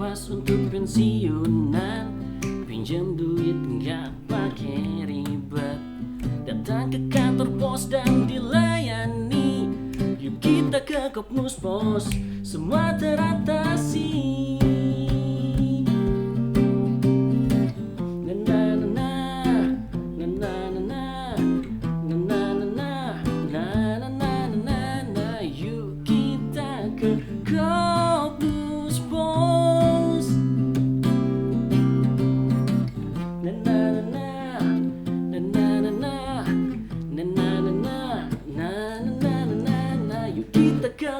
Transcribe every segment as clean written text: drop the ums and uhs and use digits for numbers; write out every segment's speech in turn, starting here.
pas untuk pensiunan, pinjam duit nggak pakai ribet, datang ke kantor pos dan dilayani. Yuk kita ke Kopnus Pos, semua teratasi.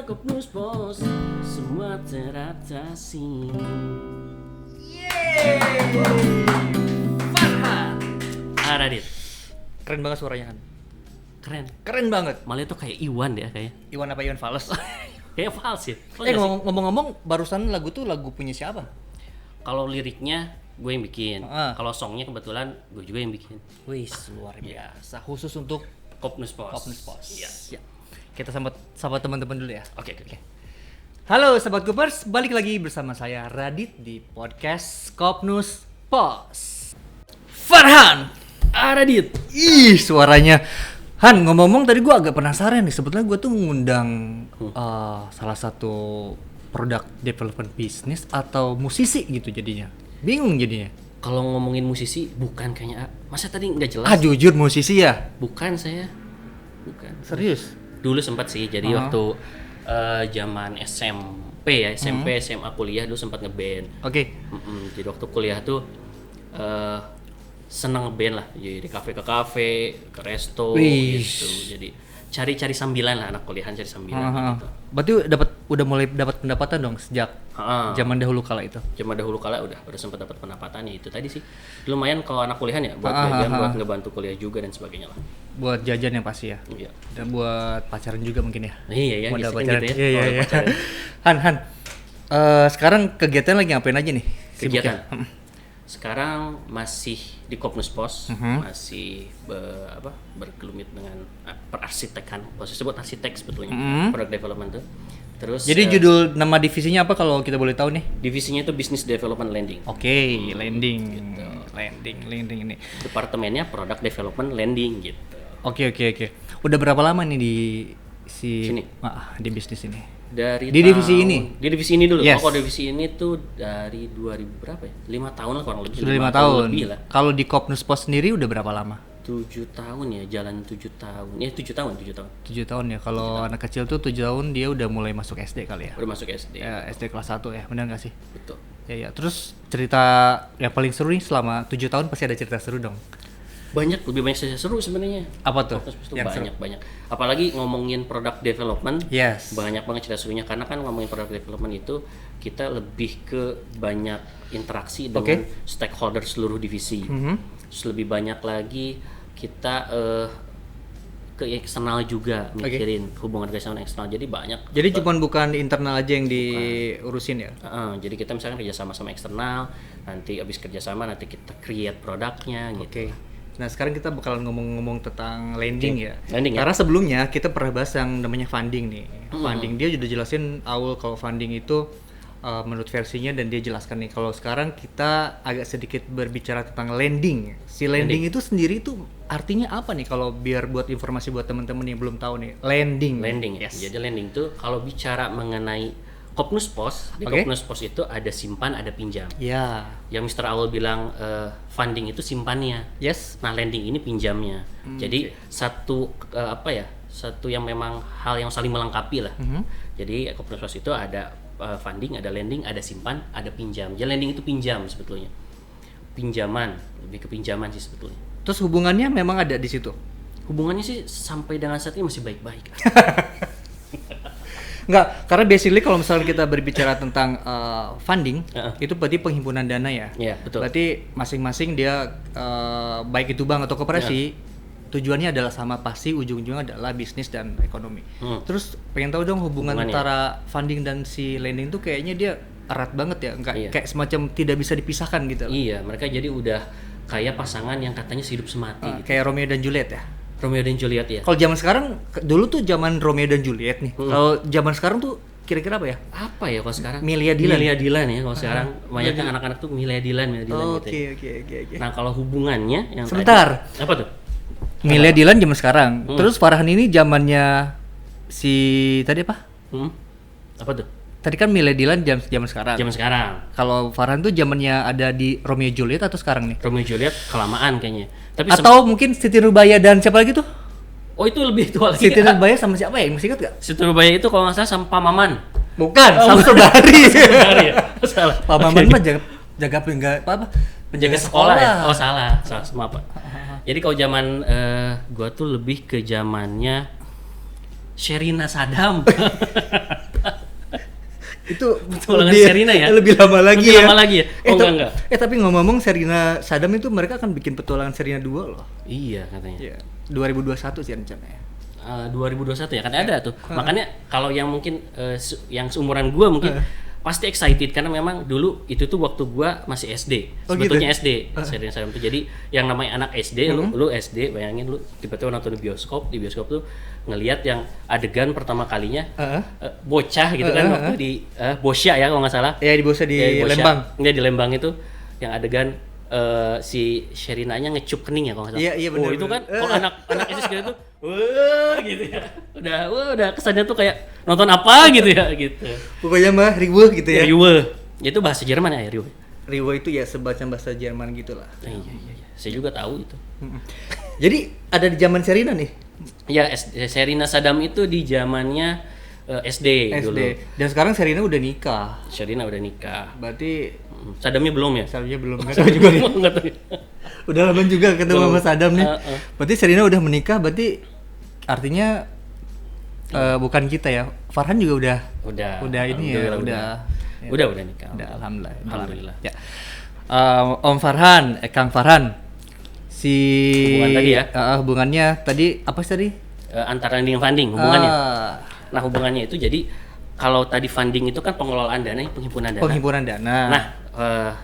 Kopnus Pos, semua teratasi. Yeay. Farhan. Radit, Keren banget suaranya kan. keren banget. malah itu kayak Iwan deh kayak Iwan apa Iwan Fals? kayak Fals ya. Ngomong-ngomong barusan lagu punya siapa? Kalau liriknya gue yang bikin, Ah. kalau songnya kebetulan gue juga yang bikin. Wih, luar biasa. Khusus untuk Kopnus Pos. Kopnus Pos. Iya. Ya. Kita sambut teman-teman dulu ya. Oke. Halo Sobat Goopers, balik lagi bersama saya Radit di podcast Kopnus Pos. Farhan. Radit. Ih, suaranya. Han, ngomong-ngomong tadi gue agak penasaran nih. Sebetulnya gue tuh ngundang salah satu product development business atau musisi gitu jadinya. Bingung jadinya. Kalau ngomongin musisi bukan kayaknya. Masa tadi nggak jelas? Jujur musisi ya? Bukan saya. Bukan. Serius? Dulu sempat sih. Jadi waktu zaman SMP ya, SMP, SMA, kuliah dulu sempat ngeband. Oke. Jadi waktu kuliah tuh seneng ngeband lah. Jadi kafe ke kafe, ke resto gitu. Jadi cari sambilan lah, anak kuliahan cari sambilan gitu. Berarti udah mulai dapat pendapatan dong sejak zaman dahulu kala itu. Zaman dahulu kala udah sempat dapat pendapatan ya itu tadi sih. Lumayan kalau anak kuliahan ya buat jajan, buat ngebantu kuliah juga dan sebagainya lah. Buat jajan yang pasti ya. Iya. Dan buat pacaran juga mungkin ya. Iya ya, Modal biasanya pacaran. gitu ya. Iya. Pacaran. Han. Sekarang kegiatan lagi ngapain aja nih? Kegiatan. Sibuknya? Sekarang masih di Kopnus Pos, masih bergelumit dengan perarsitekkan. Kalau disebut arsitek sebetulnya, product development tuh. Terus Jadi judul nama divisinya apa kalau kita boleh tahu nih? divisinya itu Business Development Lending. Oke, landing. Gitu. Landing ini. Departemennya Product Development Lending gitu. Oke. Udah berapa lama nih di Sini. di bisnis ini? Di divisi ini? Di divisi ini dulu. Yes. Kalau divisi ini tuh dari 2000 berapa ya? 5 tahun lah kurang lebih. Sudah 5 tahun. Lebih lah. Kalau di Kopnus Pos sendiri udah berapa lama? 7 tahun ya, jalan 7 tahun. Ya 7 tahun. 7 tahun ya. Kalau anak kecil tuh 7 tahun dia udah mulai masuk SD kali ya. Udah masuk SD. Ya, SD kelas 1 ya. Benar enggak sih? Betul. Ya. Terus cerita yang paling seru nih selama 7 tahun pasti ada cerita seru dong. Lebih banyak cerita seru sebenarnya. Apa tuh? Banyak. Apalagi ngomongin product development. Yes. Banyak banget cerita serunya karena kan ngomongin product development itu kita lebih ke banyak interaksi dengan stakeholder seluruh divisi. Terus lebih banyak lagi kita ke eksternal juga mikirin hubungan ke eksternal. Jadi banyak. Jadi cuman bukan internal aja yang diurusin ya? Jadi kita misalkan kerjasama sama eksternal, nanti abis kerjasama nanti kita create produknya gitu. Nah sekarang kita bakalan ngomong-ngomong tentang landing ya. Landing ya. Karena sebelumnya kita pernah bahas yang namanya funding nih. Funding dia udah jelasin awal kalau funding itu menurut versinya dan dia jelaskan nih. Kalau sekarang kita agak sedikit berbicara tentang landing. Si landing itu sendiri itu artinya apa nih kalau biar buat informasi buat teman-teman yang belum tahu nih. Landing. Yes. Jadi landing itu kalau bicara mengenai Kopnus Pos, di Kopnus Pos itu ada simpan, ada pinjam. Ya. Yang Mr. Awal bilang funding itu simpannya. Yes. Nah, lending ini pinjamnya. Jadi satu yang memang hal yang saling melengkapi lah. Jadi Kopnus Pos itu ada funding, ada lending, ada simpan, ada pinjam. Jadi lending itu pinjam sebetulnya. Pinjaman, lebih ke pinjaman sih sebetulnya. Terus hubungannya memang ada di situ. Hubungannya sih sampai dengan saat ini masih baik-baik. Enggak, karena basically kalau misalnya kita berbicara tentang funding, itu berarti penghimpunan dana ya. Iya, betul. Berarti masing-masing dia baik itu bank atau koperasi, tujuannya adalah sama, pasti ujung-ujungnya adalah bisnis dan ekonomi. Terus pengen tahu dong hubungan antara funding dan si lending tuh kayaknya dia erat banget ya, kayak semacam tidak bisa dipisahkan gitu. Iya, mereka jadi udah kayak pasangan yang katanya sehidup semati. Gitu. Kayak Romeo dan Juliet ya. Romeo dan Juliet ya. Kalau zaman sekarang, dulu tuh zaman Romeo dan Juliet nih. Kalau zaman sekarang tuh kira-kira apa ya? Apa ya kalau sekarang? Milia Dylan ya kalau sekarang. Banyak kan anak-anak tuh Milia Dylan gitu ya. Oke. Nah, kalau hubungannya yang sebentar. Tadi, apa tuh? Milia Dylan zaman sekarang. Terus Farhan ini zamannya si tadi apa? Apa tuh? Tadi kan Milia Dylan zaman sekarang. Zaman sekarang. Kalau Farhan tuh zamannya ada di Romeo Juliet atau sekarang nih? Romeo Juliet kelamaan kayaknya. Tapi atau mungkin Siti Nurbaya dan siapa lagi tuh? Oh, itu lebih tua lagi. Siti Nurbaya sama siapa ya? Masih ingat gak? Siti Nurbaya itu kalau nggak salah sama Pak Maman. Bukan, Samsul Bahri. Ya? Salah. Pak Maman mah jaga penjaga sekolah ya? Oh, salah semua Pak. Jadi kalau zaman gua tuh lebih ke zamannya Sherina Sadam. Itu lebih Sherina ya? Lebih lama lagi lebih ya. Lama lagi ya? Oh, enggak. Tapi ngomong-ngomong Sherina Sadam itu mereka akan bikin petualangan Sherina 2 loh. Iya katanya. Iya. 2021 sih rencananya. 2021 ya, kan ada tuh. Makanya kalau yang mungkin yang seumuran gua mungkin pasti excited karena memang dulu itu tuh waktu gua masih SD. Sebetulnya gitu? SD. Sherina Sadam tuh. Jadi yang namanya anak SD, lu SD, bayangin lu tiba-tiba nonton di bioskop tuh ngelihat yang adegan pertama kalinya bocah gitu kan waktu di Bosya ya kalau nggak salah. Iya di Bosya di Lembang. Iya di Lembang itu yang adegan si Sherinanya ngecup kening ya kalau nggak salah. Iya benar. Oh itu kan kalau anak SD segitu tuh, gitu ya. Udah kesannya tuh kayak nonton apa gitu ya gitu. Pokoknya mah riweuh gitu ya. Riweuh. Itu bahasa Jerman ya riweuh. Riweuh itu ya semacam bahasa Jerman gitulah. Iya. Saya juga tahu itu. Jadi ada di zaman Sherina nih. Ya, Sherina Sadam itu di zamannya SD dulu. Dan sekarang Sherina udah nikah. Sherina udah nikah. Berarti Sadamnya belum ya? Sadamnya belum. Enggak tahu juga nih. Enggak tahu. Udah lama juga ketemu sama Sadam nih. Berarti Sherina udah menikah, berarti artinya bukan kita ya. Farhan juga udah ini ya, udah nikah. Udah alhamdulillah. Ya. Om Farhan, Kang Farhan. Si hubungan tadi ya. Hubungannya tadi apa sih tadi? Antara lending funding hubungannya. Nah, hubungannya itu jadi kalau tadi funding itu kan pengelolaan dana, penghimpunan dana. Nah,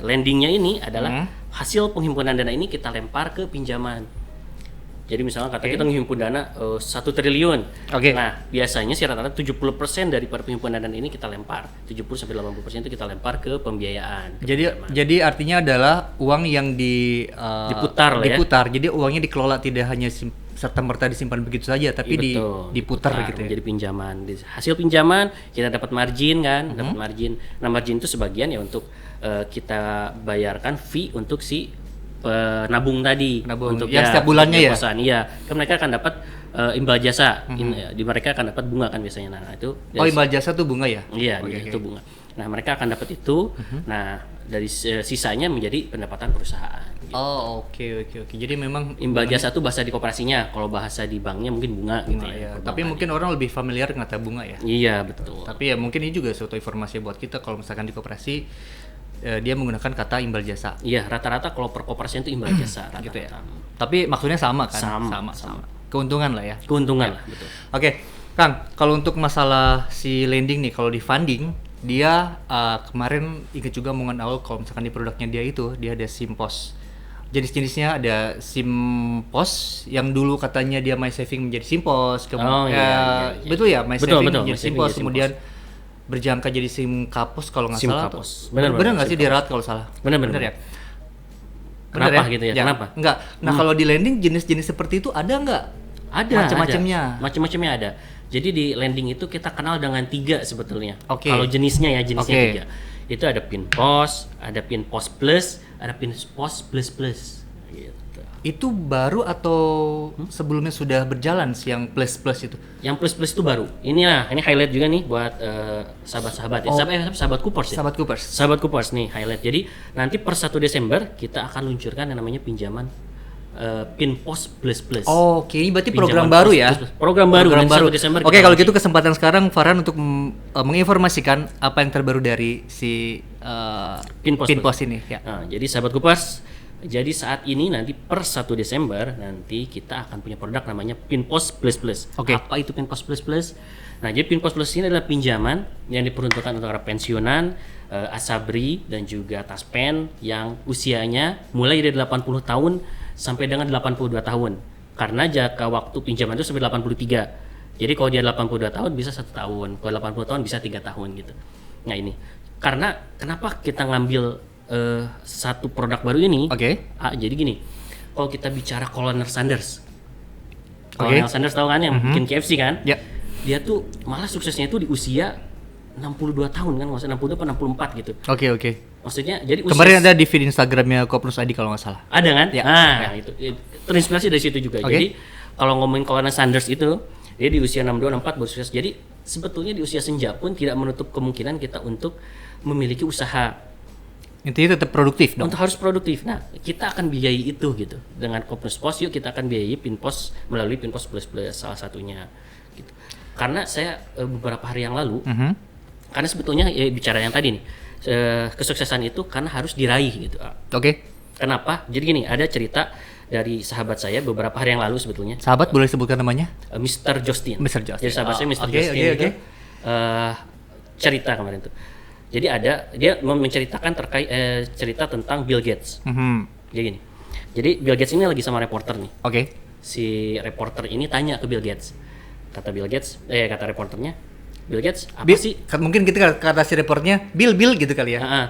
lendingnya ini adalah hasil penghimpunan dana ini kita lempar ke pinjaman. Jadi misalnya kita menghimpun dana 1 triliun. Nah, biasanya sih rata-rata 70% dari penghimpunan dana ini kita lempar. 70-80% itu kita lempar ke pembiayaan. Jadi artinya adalah uang yang diputar. Jadi uangnya dikelola tidak hanya serta-merta disimpan begitu saja, tapi diputar gitu ya. Jadi pinjaman. Hasil pinjaman kita dapat margin kan, dapat margin. Nah, margin itu sebagian ya untuk kita bayarkan fee untuk si penabung tadi untuk yang setiap bulannya ya. Iya, kan mereka akan dapat imbal jasa. Di mereka akan dapat bunga kan biasanya. Nah, itu imbal jasa tuh bunga ya? Iya, itu bunga. Nah, mereka akan dapat itu. Nah, dari sisanya menjadi pendapatan perusahaan. Gitu. Oh, oke. Jadi memang imbal jasa itu bahasa di koperasinya, kalau bahasa di banknya mungkin bunga gitu ya. Tapi mungkin orang lebih familiar dengan kata bunga ya. Iya, betul. Tapi ya mungkin ini juga suatu informasi buat kita kalau misalkan di koperasi dia menggunakan kata imbal jasa. Iya, rata-rata kalau per koperasi itu imbal jasa gitu ya. Tapi maksudnya sama kan? Sama. Keuntungan lah ya. Keuntungan lah, betul. Oke, Kang, kalau untuk masalah si lending nih, kalau di funding dia kemarin ingat juga omongan awal kalau misalkan di produknya dia ada Simpos. Jenis-jenisnya ada Simpos yang dulu katanya dia My Saving menjadi Simpos, iya. Betul ya, My Saving menjadi Simpos, kemudian Simpos. Berjangka jadi SIM Kapos kalau nggak salah. Benar nggak sih di Rat kalau salah? Benar ya. Kenapa gitu ya? Kenapa? Enggak. Nah kalau di lending jenis-jenis seperti itu ada nggak? Ada. Macam-macamnya ada. Jadi di lending itu kita kenal dengan 3 sebetulnya. Kalau jenisnya 3. Itu ada PINPOS, ada PINPOS Plus, ada PINPOS Plus Plus. Gitu. Itu baru atau sebelumnya sudah berjalan sih yang plus itu? Yang plus itu baru. Ini highlight juga nih buat sahabat-sahabat ya. Sahabat Coopers ya. Sahabat Coopers nih highlight. Jadi nanti per 1 Desember kita akan luncurkan yang namanya pinjaman PINPOS Plus Plus. Oke, ini berarti program baru ya? Program baru. 1 Desember. Oke, kalau gitu kesempatan sekarang Farhan untuk menginformasikan apa yang terbaru dari si PINPOS ini ya. Nah, jadi sahabat Coopers, jadi saat ini nanti per 1 Desember nanti kita akan punya produk namanya PINPOS Plus Plus. Apa itu PINPOS Plus Plus? Nah, jadi PINPOS Plus ini adalah pinjaman yang diperuntukkan untuk para pensiunan, asabri dan juga taspen yang usianya mulai dari 80 tahun sampai dengan 82 tahun. Karena jangka waktu pinjaman itu sampai 83. Jadi kalau dia 82 tahun bisa 1 tahun, kalau 80 tahun bisa 3 tahun gitu. Nah ini, karena kenapa kita ngambil satu produk baru ini? Oke. Jadi gini, kalau kita bicara Colonel Sanders, Colonel Sanders tahu kan yang bikin KFC kan? Ya. Dia tuh malah suksesnya itu di usia 62 tahun kan, maksudnya 62 atau 64 gitu. Oke. Maksudnya jadi Kemarin ada di feed Instagramnya Kopnus ID kalau nggak salah. ada kan? Ya. Nah, itu terinspirasi dari situ juga. Oke. Jadi kalau ngomongin Colonel Sanders itu, dia di usia 62 64 baru sukses. Jadi sebetulnya di usia senja pun tidak menutup kemungkinan kita untuk memiliki usaha. Intinya tetap produktif dong. Untuk harus produktif. Nah, kita akan biayai itu gitu. Dengan Kopnus Pos, yuk kita akan biayai Pinpos melalui Pinpos Plus Plus salah satunya gitu. Karena saya beberapa hari yang lalu, karena sebetulnya bicara yang tadi nih, kesuksesan itu karena harus diraih gitu. Oke. Kenapa? Jadi gini, ada cerita dari sahabat saya beberapa hari yang lalu sebetulnya. Sahabat boleh sebutkan namanya? Mr. Justin. Mr. Justin. Jadi sahabat saya Mr. Oke, Justin itu cerita kemarin tuh. Jadi dia menceritakan terkait cerita tentang Bill Gates. Jadi gini. Jadi Bill Gates ini lagi sama reporter nih. Oke. Si reporter ini tanya ke Bill Gates. Kata reporternya, Bill Gates, apa Bill, sih? mungkin kita kata si reportnya Bill gitu kali ya.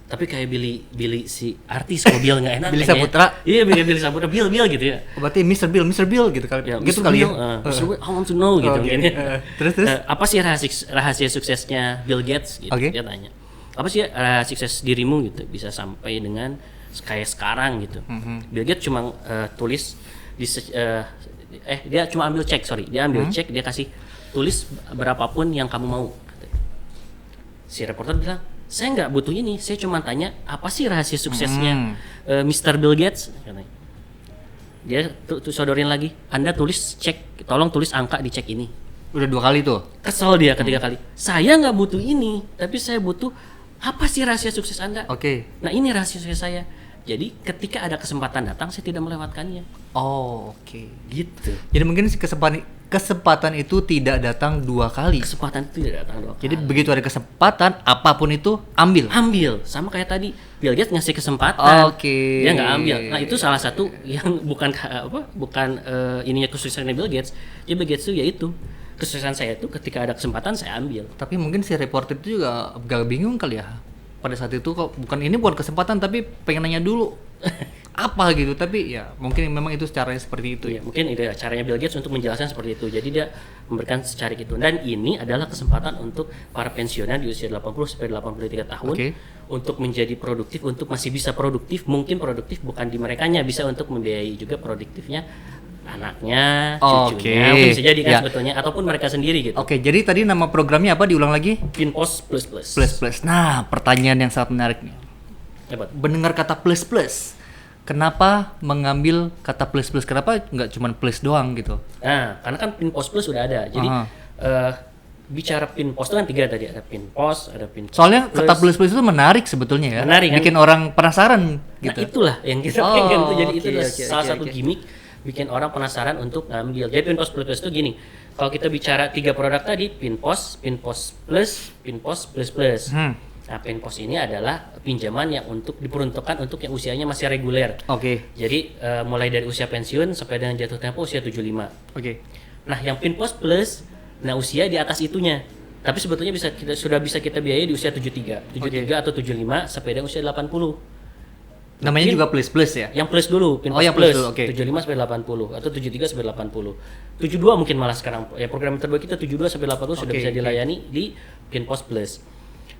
Tapi kayak Billy si artis kok Bill nggak enak. Billy Saputra. Iya, Billy Saputra, Bill gitu ya. Berarti Mr. Bill gitu kali. Ya, Gitu Mr. kali Bill, ya. Mr. Bill, I want to know gitu. Oke. Gini. Terus. Apa sih rahasia suksesnya Bill Gates gitu? Oke. Dia tanya. Apa sih sukses dirimu gitu bisa sampai dengan kayak sekarang gitu? Bill Gates cuma tulis dia cuma ambil cek, dia ambil cek, dia kasih tulis berapapun yang kamu mau. Si reporter bilang, saya nggak butuh ini, saya cuma tanya apa sih rahasia suksesnya Mr. Bill Gates, katanya. Dia sodorin lagi, Anda tulis cek, tolong tulis angka di cek ini. Udah 2 kali tuh. Kesel dia ketiga kali, saya nggak butuh ini, tapi saya butuh apa sih rahasia sukses Anda? Oke. Nah ini rahasia sukses saya. Jadi ketika ada kesempatan datang, saya tidak melewatkannya. Oh, oke. Gitu. Jadi mungkin kesempatan itu tidak datang 2 kali. Kesempatan itu tidak datang 2 kali. Jadi begitu ada kesempatan, apapun itu ambil. Sama kayak tadi Bill Gates ngasih kesempatan, Oke. dia nggak ambil. Nah itu salah satu yang bukan ininya kesuksesan Bill Gates. Jadi Bill Gates itu yaitu kesuksesan saya itu ketika ada kesempatan saya ambil. Tapi mungkin si reporter itu juga agak bingung kali ya. Pada saat itu kok bukan kesempatan tapi pengen nanya dulu apa gitu, tapi ya mungkin memang itu caranya seperti itu ya. Mungkin itu ya caranya Bill Gates untuk menjelaskan seperti itu. Jadi dia memberikan secara gitu. Dan ini adalah kesempatan untuk para pensiunan di usia 80 sampai 83 tahun untuk menjadi produktif, untuk masih bisa produktif. Mungkin produktif bukan di merekanya, bisa untuk membiayai juga produktifnya anaknya, cucunya, mungkin bisa jadi kan sebetulnya, ataupun mereka sendiri gitu. Oke, jadi tadi nama programnya apa, diulang lagi? Pinpos Plus Plus. Nah, pertanyaan yang sangat menarik nih. Mendengar kata plus plus, kenapa mengambil kata plus plus? Kenapa nggak cuma plus doang gitu? Nah, karena kan Pinpos Plus sudah ada. Jadi bicara Pinpos itu kan 3 tadi, ada Pinpos, ada Pinpos. Soalnya kata plus plus itu menarik sebetulnya ya. Menarik, kan? Bikin orang penasaran gitu. Nah, itulah yang kita pengen tuh. Jadi itu salah satu gimmick bikin orang penasaran untuk ngambil. Jadi Pinpos Plus Plus itu gini. Kalau kita bicara 3 produk tadi, Pinpos, Pinpos Plus, Pinpos Plus Plus. Nah, Pinpos ini adalah pinjaman yang diperuntukkan untuk yang usianya masih reguler. Jadi mulai dari usia pensiun sampai dengan jatuh tempo usia 75. Nah, yang Pinpos Plus, nah usia di atas itunya. Tapi sebetulnya sudah bisa kita biayai di usia 73 atau 75 sampai dengan usia 80. Namanya juga plus plus ya? Yang plus dulu, Pinpos yang Plus, 75 75 sampai 80 atau 73 sampai 80. 72 mungkin malah sekarang. Ya program terbaik kita 72 sampai 80 sudah bisa dilayani di Pinpos Plus.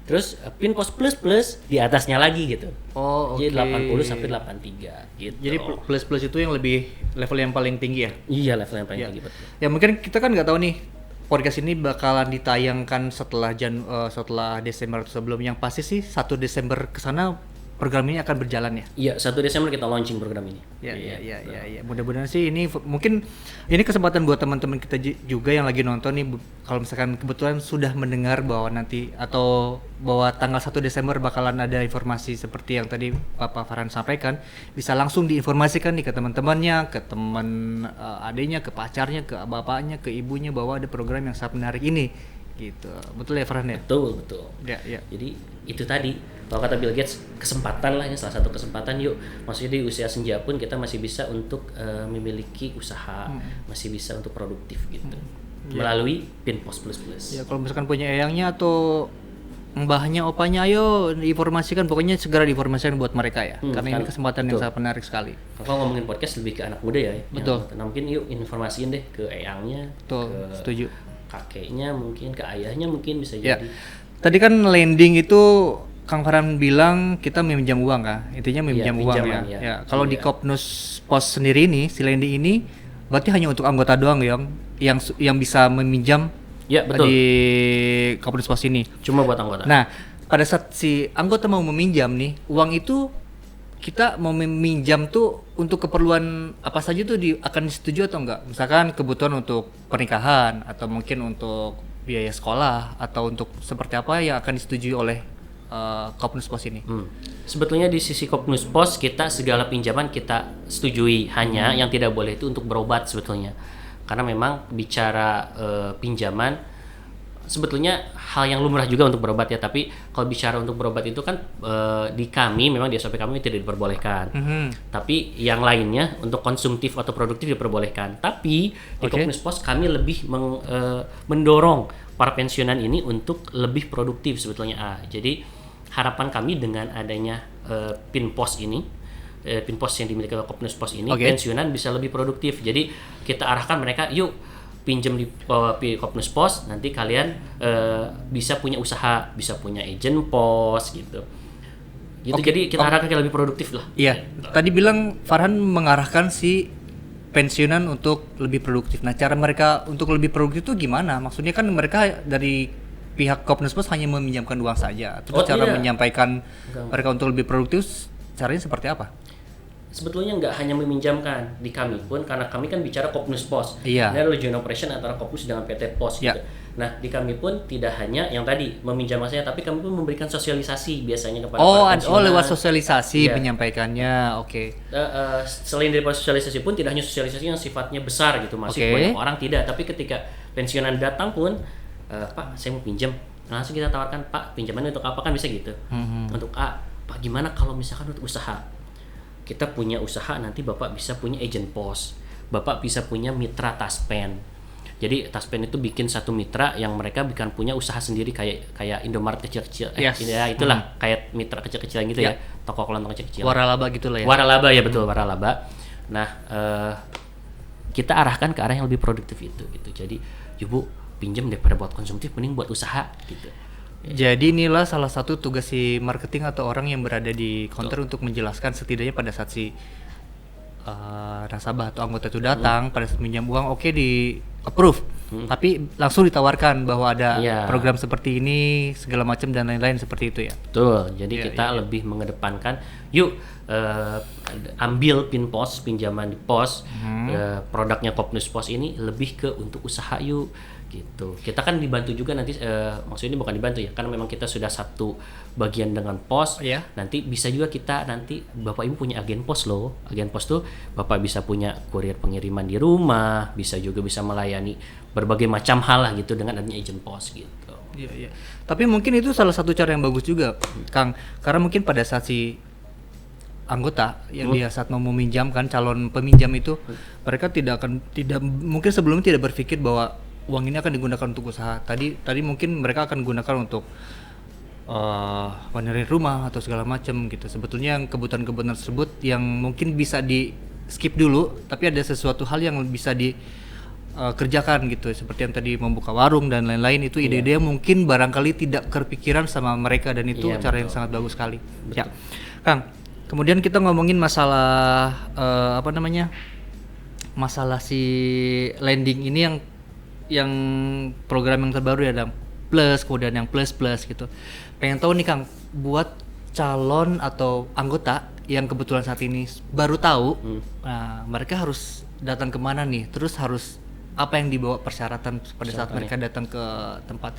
Terus Pinpos Plus Plus di atasnya lagi gitu. Jadi 80 sampai 83 gitu. Jadi plus plus itu yang lebih level yang paling tinggi ya? Iya, level yang paling tinggi, betul. Ya mungkin kita kan nggak tahu nih podcast ini bakalan ditayangkan setelah Desember atau sebelum. Yang pasti sih 1 Desember ke sana program ini akan berjalan ya? Iya, 1 Desember kita launching program ini. Iya. Mudah-mudahan sih ini mungkin ini kesempatan buat teman-teman kita juga yang lagi nonton nih, kalau misalkan kebetulan sudah mendengar bahwa nanti atau bahwa tanggal 1 Desember bakalan ada informasi seperti yang tadi Bapak Farhan sampaikan, bisa langsung diinformasikan nih ke teman-temannya, ke teman adiknya, ke pacarnya, ke bapaknya, ke ibunya bahwa ada program yang sangat menarik ini. Gitu. Betul ya Farhan ya? Betul. Ya. Jadi itu tadi, kalau kata Bill Gates, kesempatan lah, ini salah satu kesempatan yuk. Maksudnya di usia senja pun kita masih bisa untuk memiliki usaha, masih bisa untuk produktif gitu. melalui Pinpos Plus. Ya kalau misalkan punya eyangnya atau mbahnya, opanya, ayo diinformasikan, pokoknya segera diinformasikan buat mereka ya. Karena ini kesempatan yang sangat menarik sekali. Kalau ngomongin podcast lebih ke anak muda ya. Betul. Nah, mungkin yuk informasiin deh ke eyangnya, Betul, ke setuju. kakeknya mungkin, ke ayahnya mungkin bisa jadi. Tadi kan lending itu Kang Farhan bilang kita meminjam uang kan, intinya meminjam uang ya. Ya. Kalau di Kopnus Pos sendiri ini, si lending ini berarti hanya untuk anggota doang yang bisa meminjam di Kopnus Pos ini. Cuma buat anggota. Nah, pada saat si anggota mau meminjam nih, uang itu kita mau meminjam tuh untuk keperluan apa saja tuh akan disetujui atau enggak? Misalkan kebutuhan untuk pernikahan atau mungkin untuk biaya sekolah atau untuk seperti apa yang akan disetujui oleh Kopnus Pos ini. Sebetulnya di sisi Kopnus Pos kita segala pinjaman kita setujui, hanya yang tidak boleh itu untuk berobat sebetulnya. Karena memang bicara pinjaman sebetulnya hal yang lumrah juga untuk berobat ya, tapi kalau bicara untuk berobat itu kan di kami memang di SOP kami tidak diperbolehkan. Tapi yang lainnya untuk konsumtif atau produktif diperbolehkan. Tapi di Kopnus Pos kami lebih mendorong para pensiunan ini untuk lebih produktif sebetulnya. Jadi harapan kami dengan adanya Pinpos ini, Pinpos yang dimiliki oleh Kopnus Pos ini, pensiunan bisa lebih produktif. Jadi kita arahkan mereka, yuk pinjam di Kopnus Pos, nanti kalian bisa punya usaha, bisa punya agent pos gitu. Jadi kita arahkan ke lebih produktif lah. Iya. Tadi bilang Farhan mengarahkan si pensiunan untuk lebih produktif. Nah, cara mereka untuk lebih produktif itu gimana? Maksudnya kan mereka dari pihak Kopnus Pos hanya meminjamkan uang saja. Terus cara menyampaikan mereka untuk lebih produktif caranya seperti apa? Sebetulnya nggak hanya meminjamkan di kami pun, karena kami kan bicara Kopnus Pos. Iya. Ini adalah joint operation antara Kopnus dengan PT Pos gitu. Nah, di kami pun tidak hanya yang tadi meminjam saya, tapi kami pun memberikan sosialisasi biasanya kepada para pensiunan. Lewat sosialisasi menyampaikannya. Selain dari sosialisasi pun tidak hanya sosialisasi yang sifatnya besar gitu, masih banyak orang tidak, tapi ketika pensiunan datang pun Pak, saya mau pinjam, langsung kita tawarkan, Pak, pinjamannya untuk apa, kan bisa gitu. Untuk Pak, gimana kalau misalkan untuk usaha? Kita punya usaha, nanti Bapak bisa punya agent pos, Bapak bisa punya mitra Taspen. Jadi Taspen itu bikin satu mitra yang mereka bikin punya usaha sendiri kayak Indomaret kecil-kecil. Ya itulah kayak mitra kecil-kecilan gitu ya. Toko kelontong kecil-kecil. Waralaba gitu lah ya. Waralaba ya, betul, waralaba. Nah, kita arahkan ke arah yang lebih produktif itu gitu. Jadi, Bu, pinjam daripada buat konsumtif, mending buat usaha gitu. Jadi inilah salah satu tugas si marketing atau orang yang berada di counter untuk menjelaskan setidaknya pada saat si nasabah atau anggota itu datang pada saat pinjam uang, di approve, tapi langsung ditawarkan bahwa ada program seperti ini segala macam dan lain-lain seperti itu ya. Betul. Jadi kita lebih mengedepankan, yuk ambil pinjaman di pos, produknya Kopnus Pos ini lebih ke untuk usaha yuk gitu. Kita kan dibantu juga nanti, maksudnya bukan dibantu ya, karena memang kita sudah satu bagian dengan pos. Nanti bisa juga kita nanti Bapak Ibu punya agen pos loh. Agen pos tuh Bapak bisa punya kurir pengiriman di rumah, bisa melayani berbagai macam hal lah gitu dengan adanya agent pos gitu. Iya. Tapi mungkin itu salah satu cara yang bagus juga, Kang. Karena mungkin pada saat si anggota yang dia saat mau meminjamkan, calon peminjam itu mereka tidak mungkin sebelumnya tidak berpikir bahwa uang ini akan digunakan untuk usaha. Tadi mungkin mereka akan gunakan untuk benerin rumah atau segala macam gitu. Sebetulnya yang kebutuhan tersebut yang mungkin bisa di skip dulu, tapi ada sesuatu hal yang bisa dikerjakan gitu. Seperti yang tadi membuka warung dan lain-lain, itu ide-ide yang mungkin barangkali tidak kepikiran sama mereka, dan itu cara yang sangat bagus sekali. Ya, Kang. Kemudian kita ngomongin masalah masalah si lending ini yang program yang terbaru ya, ada plus, kemudian yang plus gitu. Pengen tahu nih Kang, buat calon atau anggota yang kebetulan saat ini baru tahu, nah mereka harus datang kemana nih? Terus harus apa yang dibawa persyaratan pada saat mereka datang ke tempat?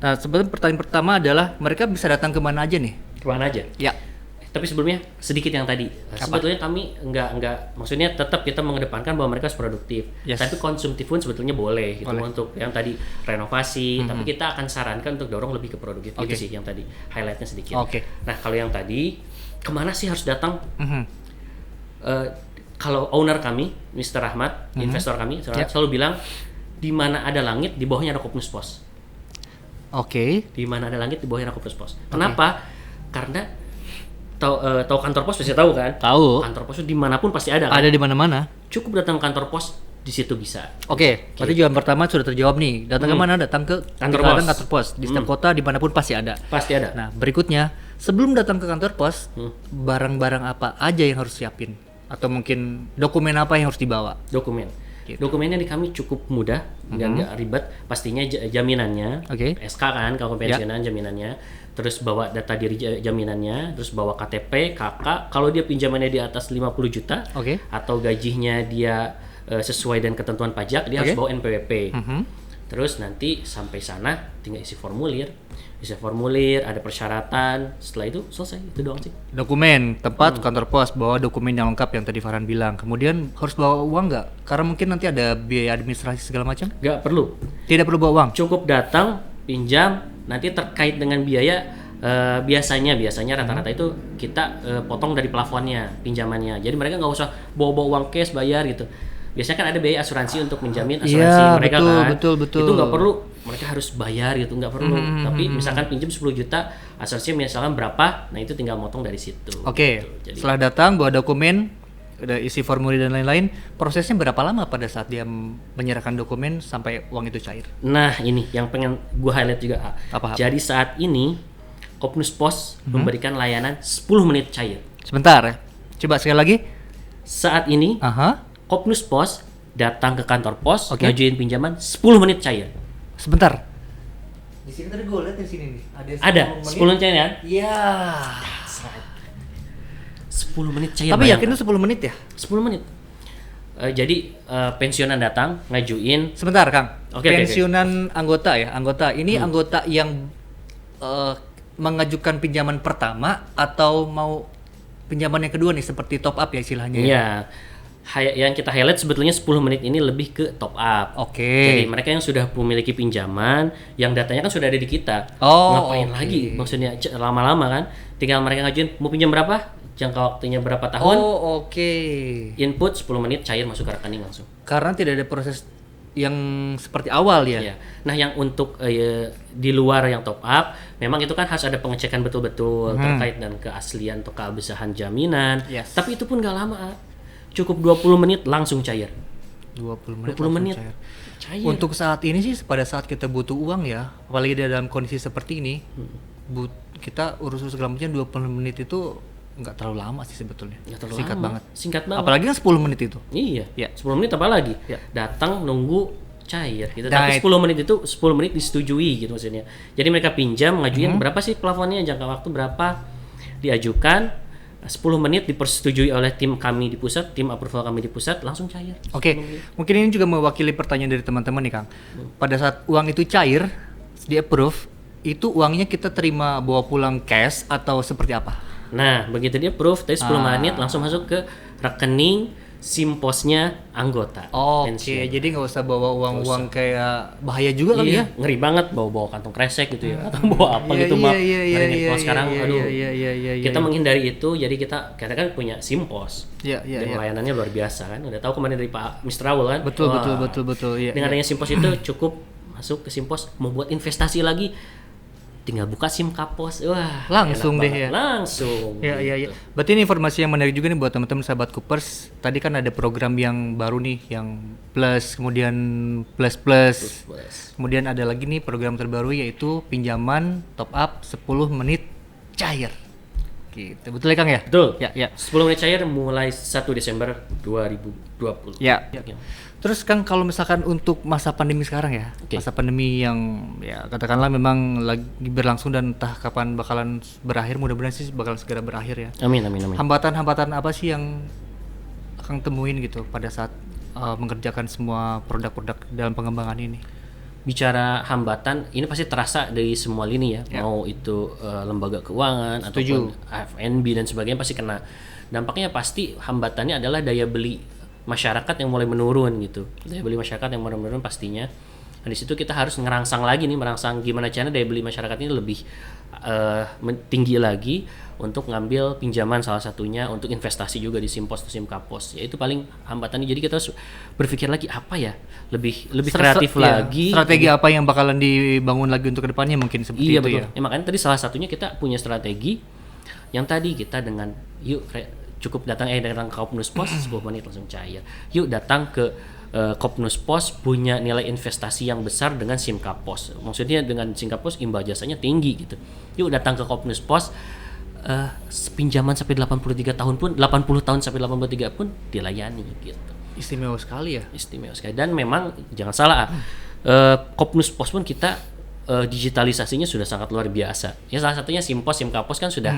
Nah, sebenarnya pertanyaan pertama adalah mereka bisa datang kemana aja nih? Kemana aja? Ya. Tapi sebelumnya sedikit yang tadi. Sebetulnya kami enggak, maksudnya tetap kita mengedepankan bahwa mereka harus produktif. Tapi konsumtif pun sebetulnya boleh gitu, untuk yang tadi renovasi, tapi kita akan sarankan untuk dorong lebih ke produktif. Itu sih yang tadi highlightnya sedikit. Nah, kalau yang tadi kemana sih harus datang? Kalau owner kami, Mr. Rahmat, investor kami selalu bilang di mana ada langit di bawahnya ada Kopnus Pos. Oke. Di mana ada langit di bawahnya ada Kopnus Pos. Kenapa? Karena tahu kantor pos pasti tahu kan? Tahu. Kantor pos itu dimanapun pasti ada kan? Ada di mana-mana. Cukup datang ke kantor pos, di situ bisa. Oke, berarti jawaban pertama sudah terjawab nih. Datang ke mana? Datang ke kantor pos. Di setiap kota dimanapun pasti ada. Pasti ada. Nah, berikutnya, sebelum datang ke kantor pos, barang-barang apa aja yang harus siapin? Atau mungkin dokumen apa yang harus dibawa? Dokumen. Gitu. Dokumennya di kami cukup mudah dan nggak ribet. Pastinya jaminannya, Oke. SK kan kalau pensiunan jaminannya. Terus bawa data diri jaminannya, terus bawa KTP, KK. Kalau dia pinjamannya di atas 50 juta Oke. atau gajinya dia sesuai dengan ketentuan pajak, dia harus bawa NPWP. Terus nanti sampai sana tinggal isi formulir, ada persyaratan. Setelah itu selesai, itu doang sih. Dokumen, tempat kantor pos, bawa dokumen yang lengkap yang tadi Farhan bilang. Kemudian harus bawa uang nggak? Karena mungkin nanti ada biaya administrasi segala macam. Nggak perlu, Tidak perlu bawa uang. cukup datang pinjam. Nanti terkait dengan biaya biasanya rata-rata itu kita potong dari plafonnya pinjamannya. Jadi mereka nggak usah bawa uang cash bayar gitu. Biasanya kan ada biaya asuransi untuk menjamin asuransi mereka kan. Betul. Itu nggak perlu, mereka harus bayar gitu, nggak perlu. Tapi misalkan pinjam 10 juta, asuransi misalkan berapa, nah itu tinggal motong dari situ. Oke. Gitu. Jadi, Setelah datang bawa dokumen, udah isi formulir dan lain-lain, prosesnya berapa lama pada saat dia menyerahkan dokumen sampai uang itu cair? nah ini yang pengen gua highlight juga. Apa? Jadi saat ini Kopnus Pos memberikan layanan 10 menit cair. Sebentar ya. Coba sekali lagi. Saat ini Aha. Kopnus Pos datang ke kantor pos, Oke. ngajuin pinjaman 10 menit cair. Sebentar. Di sini tadi gue lihat di sini nih. Ada 10 menit cair kan? Iya. 10 menit cair. Tapi yakin bayangkan. itu 10 menit ya? 10 menit. Jadi pensiunan datang ngajuin. Sebentar, Kang. Oke. Pensiunan anggota ya. Anggota ini anggota yang mengajukan pinjaman pertama atau mau pinjaman yang kedua nih seperti top up ya istilahnya. Ya? Iya. Yang kita highlight sebetulnya 10 menit ini lebih ke top up. Oke. Jadi mereka yang sudah memiliki pinjaman, yang datanya kan sudah ada di kita. Oh, Ngapain oke. lagi? Maksudnya lama-lama kan? Tinggal mereka ngajuin mau pinjam berapa? Jangka waktunya berapa tahun? Oh, oke. Input 10 menit cair masuk ke rekening langsung. Karena tidak ada proses yang seperti awal ya. Iya. Nah, yang untuk di luar yang top up, memang itu kan harus ada pengecekan betul-betul terkait dengan keaslian atau keabsahan jaminan. Yes. Tapi itu pun nggak lama. Cukup 20 menit langsung cair. 20 menit. 20 menit. cair. Cair. Untuk saat ini sih pada saat kita butuh uang ya, apalagi dalam kondisi seperti ini, kita urus segala macam 20 menit itu nggak terlalu lama sih sebetulnya. Nggak terlalu Singkat lama. banget. Singkat banget. Apalagi kan 10 menit itu. Iya. Ya. 10 menit apa lagi? Ya. Datang nunggu cair gitu. Nah, Tapi 10 menit itu 10 menit disetujui gitu maksudnya. Jadi mereka pinjam, ngajuin berapa sih plafonnya, jangka waktu berapa, diajukan. 10 menit dipersetujui oleh tim kami di pusat, tim approval kami di pusat, langsung cair. Oke, mungkin ini juga mewakili pertanyaan dari teman-teman nih Kang. Pada saat uang itu cair, di approve, itu uangnya kita terima bawa pulang cash atau seperti apa? Nah, begitu dia approve, tadi 10 menit langsung masuk ke rekening SIM posnya anggota. Oke, pensiun. jadi nggak usah bawa uang-uang kayak bahaya juga kali ya? Ngeri banget bawa kantong kresek gitu ya, atau bawa apa gitu mah. Kalau sekarang, aduh, kita menghindari itu, jadi kita kan punya SIM pos. Iya. Dan layanannya luar biasa kan. Udah tahu kemarin dari Pak Mr. Awul kan? Betul. Iya. Dengan adanya SIM pos itu cukup masuk ke SIM pos, mau buat investasi lagi, tinggal buka SIM Kapos, wah Langsung enak deh banget. ya. Langsung. Iya. gitu. Berarti ini informasi yang menarik juga nih buat teman-teman sahabat Coopers. Tadi kan ada program yang baru nih, yang plus, kemudian plus. Plus. Kemudian ada lagi nih program terbaru yaitu pinjaman top up 10 menit cair. Gitu. Betul ya Kang ya? Betul. Ya. 10 menit cair mulai 1 Desember 2020. Ya. Terus Kang, kalau misalkan untuk masa pandemi sekarang ya, Oke. masa pandemi yang ya katakanlah memang lagi berlangsung dan entah kapan bakalan berakhir, mudah-mudahan sih bakal segera berakhir ya. Amin. Hambatan-hambatan apa sih yang Kang temuin gitu pada saat mengerjakan semua produk-produk dalam pengembangan ini? Bicara hambatan, ini pasti terasa dari semua lini ya. Mau itu lembaga keuangan ataupun FNB dan sebagainya pasti kena. Dampaknya pasti hambatannya adalah daya beli masyarakat yang mulai menurun gitu. Daya beli masyarakat yang mulai menurun pastinya. Nah, di situ kita harus merangsang gimana caranya daya beli masyarakat ini lebih tinggi lagi untuk ngambil pinjaman, salah satunya untuk investasi juga di Simpos atau Simkapos. Ya itu paling hambatannya. Jadi kita harus berpikir lagi apa ya, lebih kreatif lagi. Strategi apa yang bakalan dibangun lagi untuk kedepannya mungkin seperti iya, itu betul. ya. Ya makanya tadi salah satunya kita punya strategi yang tadi kita dengan cukup datang ke Kopnus Pos 10 menit langsung cair. Yuk datang ke Kopnus Pos punya nilai investasi yang besar dengan Simkapos. Maksudnya dengan Simkapos imbal jasanya tinggi gitu. Yuk datang ke Kopnus Pos pinjaman sampai 83 tahun pun 80 tahun sampai 83 pun dilayani gitu. Istimewa sekali ya. Istimewa sekali. Dan memang jangan salah Kopnus Pos pun kita digitalisasinya sudah sangat luar biasa. Ya salah satunya Simpos, Simkapos kan sudah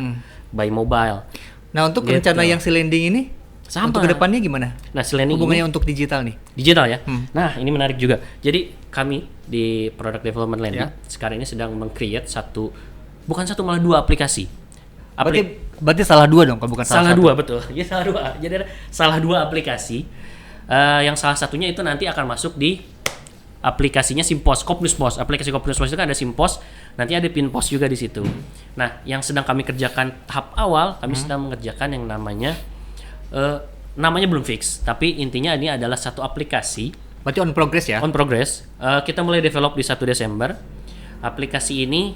by mobile. Nah, untuk Gitu. rencana yang silending ini Sama. untuk kedepannya gimana? Nah, silending Hubungannya ini untuk digital nih. digital ya. Nah, ini menarik juga. Jadi kami di Product Development Lending sekarang ini sedang meng-create bukan satu malah 2 aplikasi. Berarti salah 2 dong, kalau bukan Salah satu. 2, betul. Ya salah 2. Jadi ada salah 2 aplikasi. Yang salah satunya itu nanti akan masuk di aplikasinya Simpos, Kopnus Pos. Aplikasi Kopnus Pos itu kan ada Simpos, nanti ada Pinpos juga di situ. Nah, yang sedang kami kerjakan tahap awal, kami sedang mengerjakan yang namanya belum fix, tapi intinya ini adalah satu aplikasi. Berarti on progress ya? On progress. Kita mulai develop di 1 Desember. Aplikasi ini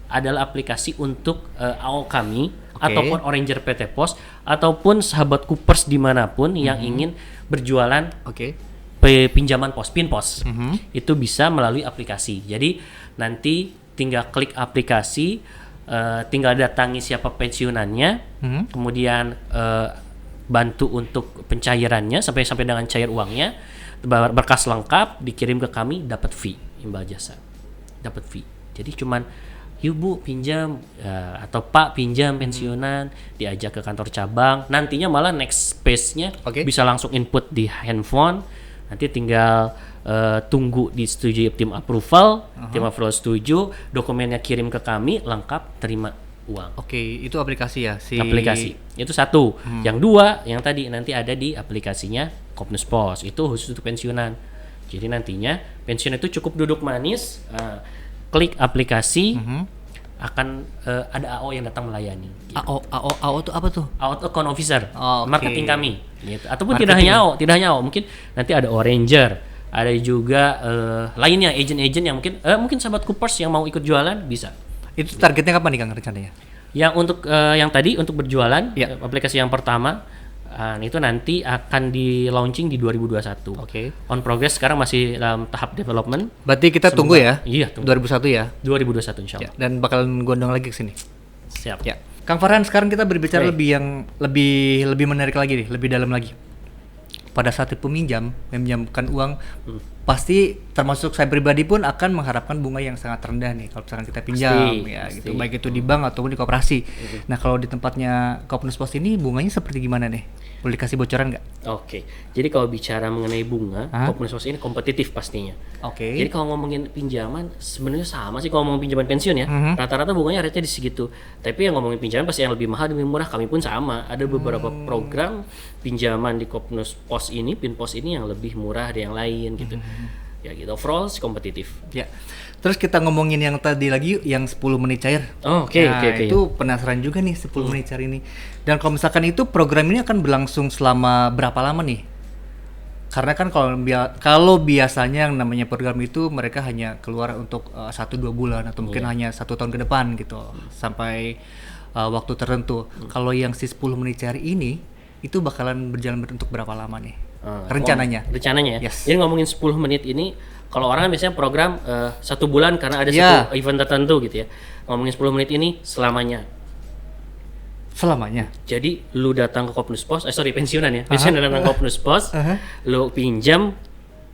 adalah aplikasi untuk AO kami ataupun Oranger PT Pos ataupun sahabat Coopers dimanapun yang ingin berjualan pinjaman pos, Pinpos. Itu bisa melalui aplikasi. Jadi nanti tinggal klik aplikasi, tinggal datangi siapa pensiunannya, kemudian bantu untuk pencairannya sampai dengan cair uangnya, berkas lengkap dikirim ke kami, dapat fee imbal jasa, dapat fee. Jadi cuman yuk Bu pinjam atau Pak pinjam pensiunan, diajak ke kantor cabang, nantinya malah next phase-nya bisa langsung input di handphone, nanti tinggal tunggu disetujui tim approval, tim approval setuju, dokumennya kirim ke kami lengkap, terima uang. Itu aplikasi ya? Aplikasi itu satu. Yang 2 yang tadi nanti ada di aplikasinya Kopnus Pos, itu khusus untuk pensiunan. Jadi nantinya pensiun itu cukup duduk manis, klik aplikasi, akan ada AO yang datang melayani. Gitu. AO itu apa tuh? AO itu account officer, marketing kami. Gitu. Ataupun Marketing. tidak hanya AO, mungkin nanti ada Oranger, ada juga lainnya agent-agent yang mungkin sahabat Coopers yang mau ikut jualan bisa. Itu targetnya kapan nih Kang rencananya? Yang untuk yang tadi untuk berjualan, aplikasi yang pertama itu nanti akan di launching di 2021. On progress sekarang masih dalam tahap development. Berarti kita tunggu ya? Iya, tunggu. 2021 ya? 2021 insyaallah. Dan bakalan gondong lagi ke sini. Siap. Ya. Kang Farhan, sekarang kita berbicara lebih menarik lagi nih, lebih dalam lagi. Pada saat peminjam meminjamkan uang, pasti termasuk saya pribadi pun akan mengharapkan bunga yang sangat rendah nih kalau misalkan kita pinjam gitu, baik itu di bank ataupun di koperasi. Nah, kalau di tempatnya Kopnus Pos ini bunganya seperti gimana nih? Boleh dikasih bocoran nggak? Jadi kalau bicara mengenai bunga, Kopnus Pos ini kompetitif pastinya. Jadi kalau ngomongin pinjaman sebenarnya sama sih kalau ngomongin pinjaman pensiun ya. Rata-rata bunganya rate-nya di segitu. Tapi yang ngomongin pinjaman pasti yang lebih mahal dan lebih murah, kami pun sama. Ada beberapa program pinjaman di Kopnus Pos ini, Pinpos ini yang lebih murah dari yang lain gitu. Ya gitu, overall sih kompetitif. Ya. Terus kita ngomongin yang tadi lagi yang 10 menit cair. Itu penasaran juga nih 10 menit cair ini. Dan kalau misalkan itu program ini akan berlangsung selama berapa lama nih? Karena kan kalau biasanya yang namanya program itu mereka hanya keluar untuk 1-2 bulan atau mungkin hanya 1 tahun ke depan gitu, sampai waktu tertentu. Kalau yang si 10 menit cair ini itu bakalan berjalan untuk berapa lama nih? Rencananya ya. Yes. Jadi ngomongin 10 menit ini, kalau orang kan biasanya program 1 bulan karena ada satu event tertentu gitu ya. Ngomongin 10 menit ini selamanya. Jadi lu datang ke Kopnus Pos, pensiunan ya. Pensiunan datang ke Kopnus Pos, lu pinjam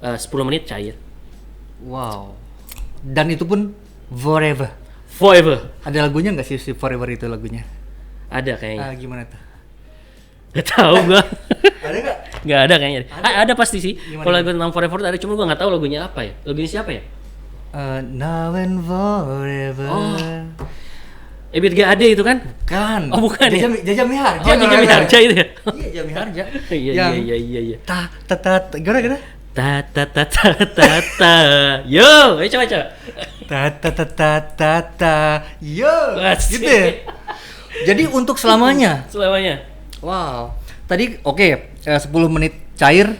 10 menit cair. Wow. Dan itu pun forever. Ada lagunya nggak sih si Forever itu lagunya? Ada kayaknya. Gimana tuh? Gak tau gua. Ada nggak? Gak ada kayaknya. Ada pasti sih. Kalau lagu tentang Forever ada, cuma gua nggak tahu lagunya apa ya. Lagunya siapa ya? Now and Forever. Ebit GAD itu kan? Kan. Oh bukan ya? Jaja Miharja. Jaja Miharja itu ya? Iya, Jaja Miharja. Iya. Gimana? Ta ta ta ta ta ta. Yo, ayo coba. Ta ta ta ta ta ta. Yo. Asik. Gitu ya. Jadi untuk selamanya. Selamanya. Wow. Tadi 10 menit cair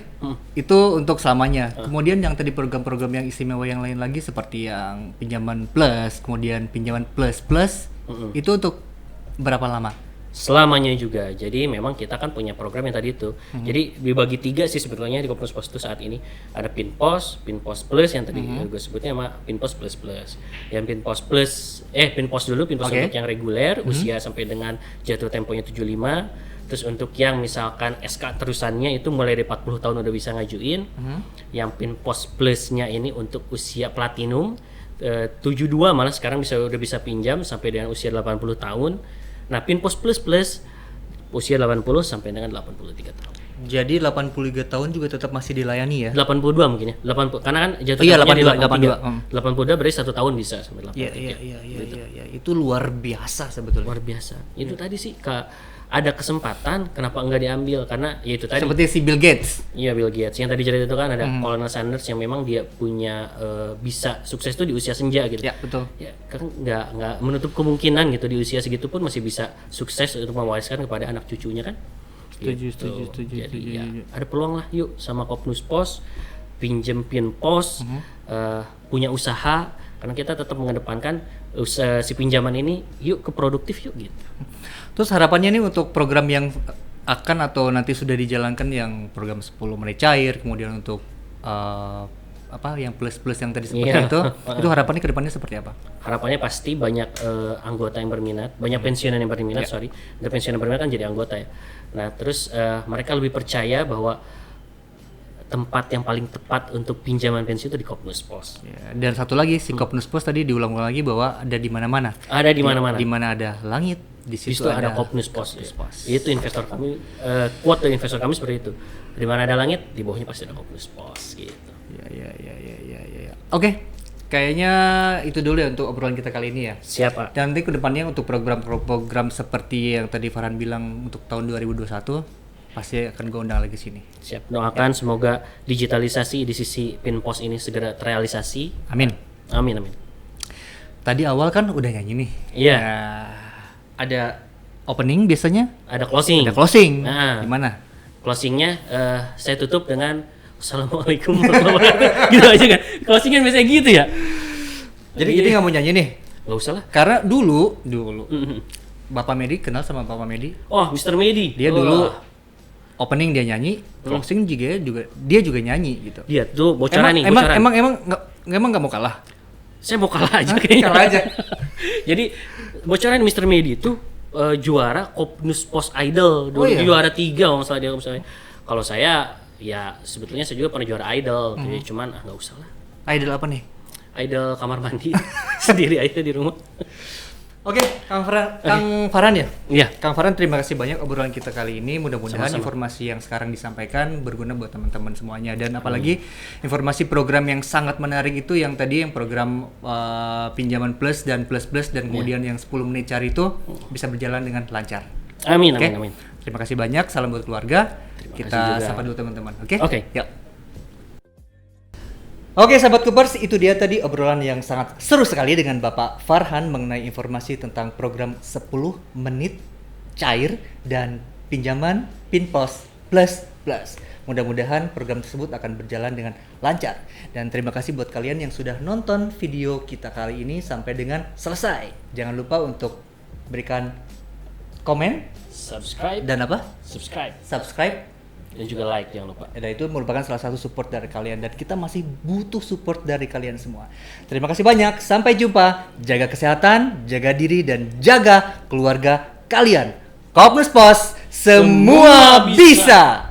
itu untuk selamanya. Kemudian yang tadi program-program yang istimewa yang lain lagi seperti yang pinjaman plus, kemudian pinjaman plus itu untuk berapa lama? Selamanya juga. Jadi memang kita kan punya program yang tadi itu. Jadi dibagi 3 sih sebetulnya di Kopnus Pos itu saat ini. Ada Pinpos Plus yang tadi gue sebutnya sama Pinpos Plus. Yang Pinpos Plus, Pinpos dulu, Pinpos untuk yang reguler, usia sampai dengan jatuh temponya 75. Terus untuk yang misalkan SK terusannya itu mulai dari 40 tahun udah bisa ngajuin. Yang Pinpos Plusnya ini untuk usia platinum, 72 malah sekarang udah bisa pinjam sampai dengan usia 80 tahun. Nah, Pinpos Plus usia 80 sampai dengan 83 tahun. Jadi 83 tahun juga tetap masih dilayani ya? 82 mungkin ya. 80 karena kan jatuh Iya, temponya 82. 82 berarti 1 tahun bisa sampai 83. Iya. Itu luar biasa sebetulnya. Luar biasa. Itu tadi sih ada kesempatan kenapa enggak diambil karena ya itu tadi. Seperti si Bill Gates. Iya, Bill Gates. Yang tadi cerita itu kan ada Colonel Sanders yang memang dia punya bisa sukses itu di usia senja gitu. Ya, betul. Ya, kan nggak menutup kemungkinan gitu di usia segitu pun masih bisa sukses untuk mewariskan kepada anak cucunya kan. Setuju. Jadi ya, ada peluang lah yuk sama Kopnus Pos, pinjem Pinpos, punya usaha karena kita tetap mengedepankan si pinjaman ini yuk ke produktif yuk gitu. Terus harapannya nih untuk program yang akan atau nanti sudah dijalankan yang program 10 menit cair, kemudian untuk yang plus yang tadi seperti itu harapannya ke depannya seperti apa? Harapannya pasti banyak anggota yang berminat, banyak pensiunan yang berminat, ada pensiunan yang berminat kan jadi anggota ya. Nah terus mereka lebih percaya bahwa tempat yang paling tepat untuk pinjaman pensiun itu di Kopnus Pos. Ya, dan satu lagi si Kopnus Pos tadi diulang-ulang lagi bahwa ada di mana-mana. Ada di mana-mana. Di mana ada langit, di situ ada Kopnus Pos. Itu investor kami, quote dari investor kami seperti itu. Di mana ada langit, di bawahnya pasti ada Kopnus Pos gitu. Ya. Oke, kayaknya itu dulu ya untuk obrolan kita kali ini ya. Siapa? Dan nanti kedepannya untuk program-program seperti yang tadi Farhan bilang untuk tahun 2021 pasti akan gue undang lagi sini. Siap. Doakan semoga digitalisasi di sisi Pinpos ini segera terrealisasi. Amin. Tadi awal kan udah nyanyi nih. Iya. Nah, ada opening biasanya. Ada closing. Nah, gimana? Closingnya saya tutup dengan Assalamualaikum warahmatullahi wabarakatuh. Gitu aja kan. Closing kan biasanya gitu ya. Jadi nggak mau nyanyi nih. Gak usah lah. Karena dulu Bapak Medi kenal sama Bapak Medi. Oh, Mr. Medi. Dia dulu opening dia nyanyi, closing dia juga nyanyi gitu. Dia tuh bocoran. Emang nggak mau kalah? Saya mau kalah aja kayaknya. Kalah aja. Jadi bocoran Mr. Medi itu juara Kopnus Pos Idol, juara 3 kalau nggak salah dia misalnya. Kalau saya ya sebetulnya saya juga pernah juara Idol, jadi cuman nggak usah lah. Idol apa nih? Idol kamar mandi sendiri aja di rumah. Oke, Kang Farhan ya? Iya. Kang Farhan, terima kasih banyak obrolan kita kali ini. Mudah-mudahan informasi yang sekarang disampaikan berguna buat teman-teman semuanya. Dan apalagi informasi program yang sangat menarik itu yang tadi yang program pinjaman plus dan kemudian yang 10 menit cari itu bisa berjalan dengan lancar. Amin. Terima kasih banyak. Salam buat keluarga. Kita sapa dulu teman-teman. Oke? Ya. Oke sahabat Coopers, itu dia tadi obrolan yang sangat seru sekali dengan Bapak Farhan mengenai informasi tentang program 10 menit cair dan pinjaman Pinpos Plus. Mudah-mudahan program tersebut akan berjalan dengan lancar. Dan terima kasih buat kalian yang sudah nonton video kita kali ini sampai dengan selesai. Jangan lupa untuk berikan komen, subscribe, dan apa? Subscribe. Dan juga like, jangan lupa. Dan itu merupakan salah satu support dari kalian. Dan kita masih butuh support dari kalian semua. Terima kasih banyak. Sampai jumpa. Jaga kesehatan, jaga diri, dan jaga keluarga kalian. Kopnus Pos, semua bisa.